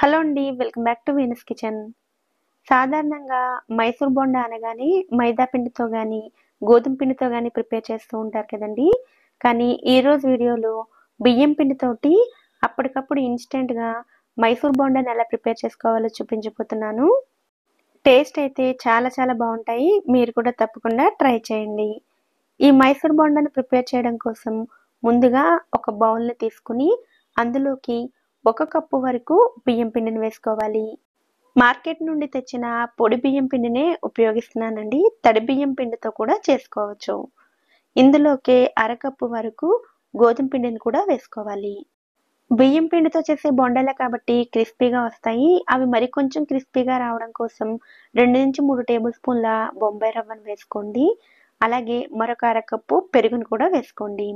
Hello అండి. Welcome back to Venus kitchen. సాధారణంగా మైసూర్ బోండా అనగానే మైదా పిండితో గానీ, గోధుమ పిండితో గానీ ప్రిపేర్ చేస్తూ ఉంటారు కదండీ! కానీ ఈరోజు వీడియోలో బియ్యం పిండితోటి అప్పటికప్పుడు ఇన్‌స్టంట్‌గా మైసూర్ బోండాని ఎలా ప్రిపేర్ చేసుకోవాలో చూపించబోతున్నాను. టేస్ట్ అయితే చాలా చాలా బావుంటాయి. మీరు కూడా తప్పకుండా ట్రై చేయండి. ఈ మైసూర్ బోండాని ప్రిపేర్ చేయడం కోసం ముందుగా ఒక బౌల్‌ని తీసుకొని అందులోకి 1 కప్పు వరకు బియ్యం పిండిని వేసుకోవాలి. మార్కెట్ నుండి తెచ్చిన పొడి బియ్యం పిండినే ఉపయోగిస్తున్నానండి. తడి బియ్యం పిండితో కూడా చేసుకోవచ్చు. ఇందులోకే అరకప్పు వరకు గోధుమ పిండిని కూడా వేసుకోవాలి. బియ్యం పిండితో చేసే బొండాలే కాబట్టి క్రిస్పీగా వస్తాయి. అవి మరి కొంచెం క్రిస్పీగా రావడం కోసం 2-3 టేబుల్ స్పూన్ల బొంబాయి రవ్వను వేసుకోండి. అలాగే మరొక అరకప్పు పెరుగును కూడా వేసుకోండి.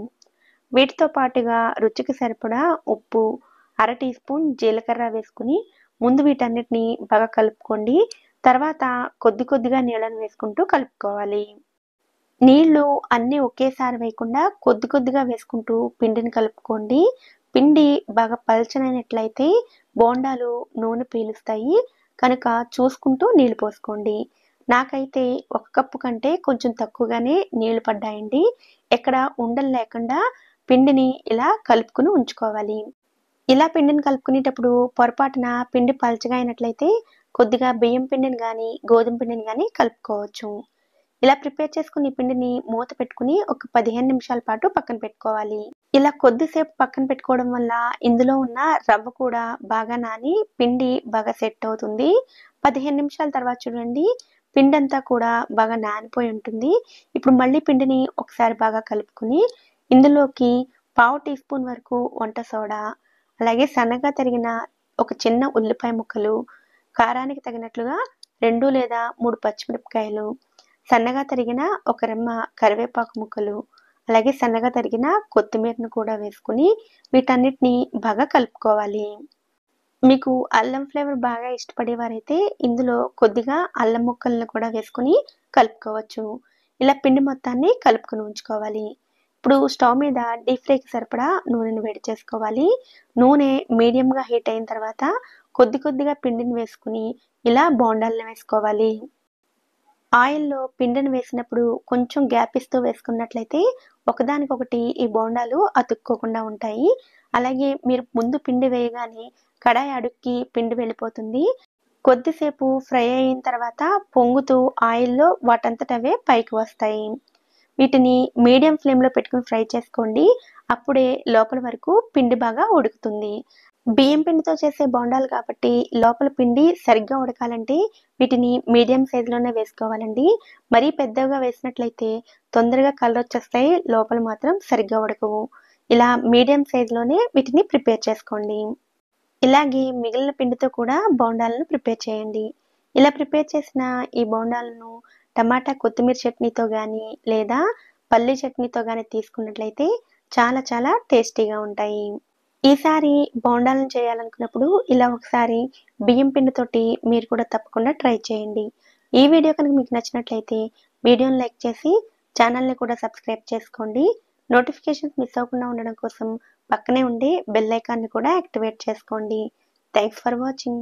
వీటితో పాటుగా రుచికి సరిపడా ఉప్పు, అర టీ స్పూన్ జీలకర్ర వేసుకొని ముందు వీటన్నిటిని బాగా కలుపుకోండి. తర్వాత కొద్ది కొద్దిగా నీళ్ళని వేసుకుంటూ కలుపుకోవాలి. నీళ్ళు అన్నీ ఒకేసారి వేయకుండా కొద్ది కొద్దిగా వేసుకుంటూ పిండిని కలుపుకోండి. పిండి బాగా పల్చనైనట్లయితే బోండాలు నూనె పీలుస్తాయి. కనుక చూసుకుంటూ నీళ్ళు పోసుకోండి. నాకైతే 1 కప్పు కంటే కొంచెం తక్కువగానే నీళ్లు పడ్డాయండి. ఎక్కడ ఉండలు లేకుండా పిండిని ఇలా కలుపుకొని ఉంచుకోవాలి. ఇలా పిండిని కలుపుకునేటప్పుడు పొరపాటున పిండి పలచగా అయినట్లయితే కొద్దిగా బియ్యం పిండిని గానీ, గోధుమ పిండిని గానీ కలుపుకోవచ్చు. ఇలా ప్రిపేర్ చేసుకున్న ఈ పిండిని మూత పెట్టుకొని ఒక 15 నిమిషాల పాటు పక్కన పెట్టుకోవాలి. ఇలా కొద్దిసేపు పక్కన పెట్టుకోవడం వల్ల ఇందులో ఉన్న రవ్వ కూడా బాగా నాని పిండి బాగా సెట్ అవుతుంది. 15 నిమిషాల తర్వాత చూడండి పిండంతా కూడా బాగా నానిపోయి ఉంటుంది. ఇప్పుడు మళ్ళీ పిండిని ఒకసారి బాగా కలుపుకొని ఇందులోకి పావు టీ స్పూన్ వరకు వంట సోడా, అలాగే సన్నగా తరిగిన ఒక చిన్న ఉల్లిపాయ ముక్కలు, కారానికి తగినట్లుగా 2 లేదా 3 పచ్చిమిరపకాయలు, సన్నగా తరిగిన ఒక రెమ్మ కరివేపాకు ముక్కలు, అలాగే సన్నగా తరిగిన కొత్తిమీరను కూడా వేసుకొని వీటన్నిటిని బాగా కలుపుకోవాలి. మీకు అల్లం ఫ్లేవర్ బాగా ఇష్టపడేవారైతే ఇందులో కొద్దిగా అల్లం ముక్కలను కూడా వేసుకొని కలుపుకోవచ్చు. ఇలా పిండి మొత్తాన్ని కలుపుకొని ఉంచుకోవాలి. ఇప్పుడు స్టవ్ మీద డీప్ ఫ్రైకి సరిపడా నూనెను వేడి చేసుకోవాలి. నూనె మీడియంగా హీట్ అయిన తర్వాత కొద్ది కొద్దిగా పిండిని వేసుకొని ఇలా బోండాలను వేసుకోవాలి. ఆయిల్‌లో పిండిని వేసినప్పుడు కొంచెం గ్యాప్ ఇస్తూ వేసుకున్నట్లయితే ఒకదానికొకటి ఈ బోండాలు అతుక్కోకుండా ఉంటాయి. అలాగే మీరు ముందు పిండి వేయగానే కడాయి అడుక్కి పిండి వెళ్ళిపోతుంది. కొద్దిసేపు ఫ్రై అయిన తర్వాత పొంగుతూ ఆయిల్‌లో వాటంతట అవే పైకి వస్తాయి. వీటిని మీడియం ఫ్లేమ్‌లో పెట్టుకొని ఫ్రై చేసుకోండి. అప్పుడే లోపల వరకు పిండి బాగా ఉడుకుతుంది. బియ్యం పిండితో చేసే బోండాలు కాబట్టి లోపల పిండి సరిగ్గా ఉడకాలంటే వీటిని మీడియం సైజులోనే వేసుకోవాలండి. మరీ పెద్దగా వేసినట్లయితే తొందరగా కలరొచ్చేస్తాయి. లోపల మాత్రం సరిగ్గా ఉడకవు. ఇలా మీడియం సైజులోనే వీటిని ప్రిపేర్ చేసుకోండి. ఇలాగే మిగిలిన పిండితో కూడా బోండాలను ప్రిపేర్ చేయండి. ఇలా ప్రిపేర్ చేసిన ఈ బోండాలను టమాటా కొత్తిమీర చట్నీతో గానీ, లేదా పల్లీ చట్నీతో గానీ తీసుకున్నట్లయితే చాలా చాలా టేస్టీగా ఉంటాయి. ఈసారి బోండాలను చేయాలనుకున్నప్పుడు ఇలా ఒకసారి బియ్యం పిండితోటి మీరు కూడా తప్పకుండా ట్రై చేయండి. ఈ వీడియో కనుక మీకు నచ్చినట్లయితే వీడియోని లైక్ చేసి ఛానల్‌ని కూడా సబ్స్క్రైబ్ చేసుకోండి. నోటిఫికేషన్స్ మిస్ అవ్వకుండా ఉండడం కోసం పక్కనే ఉండే బెల్ ఐకాన్‌ని కూడా యాక్టివేట్ చేసుకోండి. Thanks for watching.